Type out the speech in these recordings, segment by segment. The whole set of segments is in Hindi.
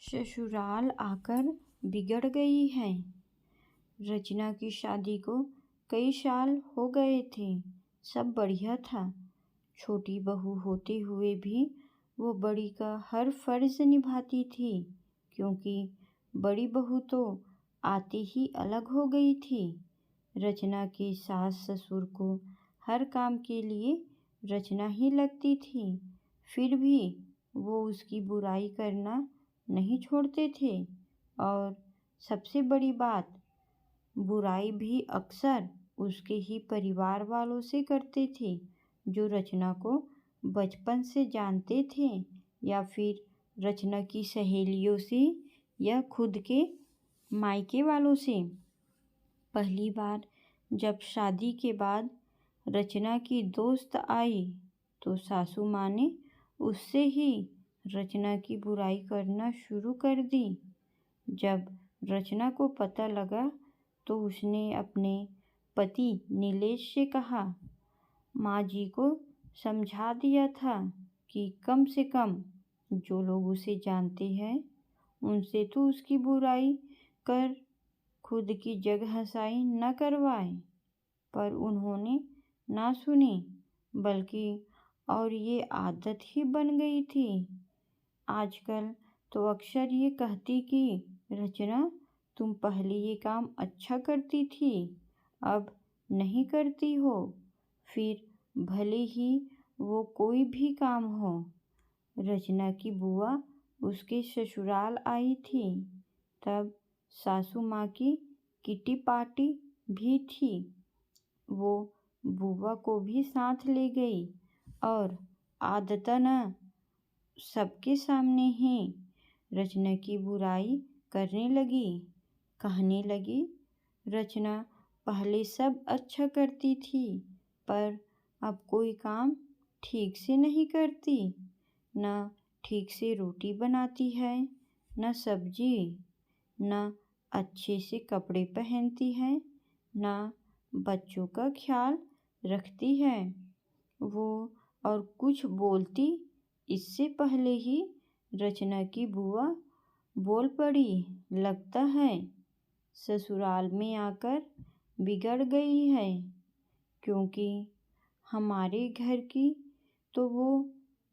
ससुराल आकर बिगड़ गई है। रचना की शादी को कई साल हो गए थे। सब बढ़िया था। छोटी बहू होते हुए भी वो बड़ी का हर फर्ज निभाती थी, क्योंकि बड़ी बहू तो आते ही अलग हो गई थी। रचना के सास ससुर को हर काम के लिए रचना ही लगती थी, फिर भी वो उसकी बुराई करना नहीं छोड़ते थे। और सबसे बड़ी बात, बुराई भी अक्सर उसके ही परिवार वालों से करते थे, जो रचना को बचपन से जानते थे, या फिर रचना की सहेलियों से, या खुद के मायके वालों से। पहली बार जब शादी के बाद रचना की दोस्त आई तो सासू माँ ने उससे ही रचना की बुराई करना शुरू कर दी। जब रचना को पता लगा तो उसने अपने पति नीलेश से कहा, माँ जी को समझा दिया था कि कम से कम जो लोग उसे जानते हैं उनसे तो उसकी बुराई कर खुद की जग हंसाई न करवाए, पर उन्होंने ना सुनी, बल्कि और ये आदत ही बन गई थी। आजकल तो अक्सर ये कहती कि रचना, तुम पहले ये काम अच्छा करती थी, अब नहीं करती हो, फिर भले ही वो कोई भी काम हो। रचना की बुआ उसके ससुराल आई थी, तब सासू माँ की किटी पार्टी भी थी। वो बुआ को भी साथ ले गई और आदतन सबके सामने ही रचना की बुराई करने लगी। कहने लगी, रचना पहले सब अच्छा करती थी, पर अब कोई काम ठीक से नहीं करती। न ठीक से रोटी बनाती है, न सब्जी, न अच्छे से कपड़े पहनती है, न बच्चों का ख्याल रखती है। वो और कुछ बोलती इससे पहले ही रचना की बुआ बोल पड़ी, लगता है ससुराल में आकर बिगड़ गई है, क्योंकि हमारे घर की तो वो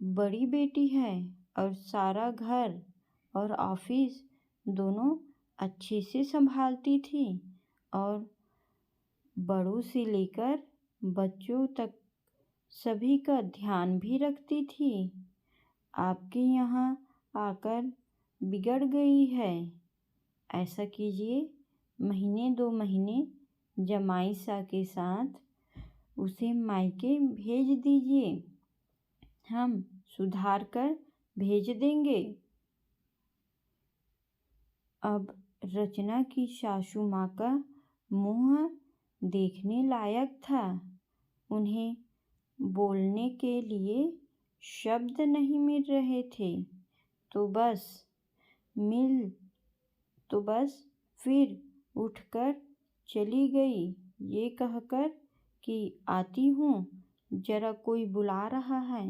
बड़ी बेटी है और सारा घर और ऑफिस दोनों अच्छे से संभालती थी, और बड़ों से लेकर बच्चों तक सभी का ध्यान भी रखती थी। आपके यहाँ आकर बिगड़ गई है। ऐसा कीजिए, महीने 2 महीने जमाई सा के साथ उसे मायके भेज दीजिए, हम सुधार कर भेज देंगे। अब रचना की सासू माँ का मुँह देखने लायक था। उन्हें बोलने के लिए शब्द नहीं मिल रहे थे, तो बस फिर उठकर चली गई, ये कहकर कि आती हूँ, जरा कोई बुला रहा है।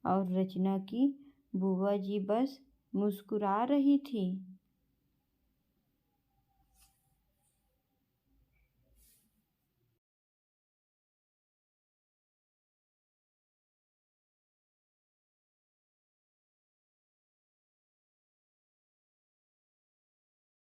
और रचना की बुआ जी बस मुस्कुरा रही थी।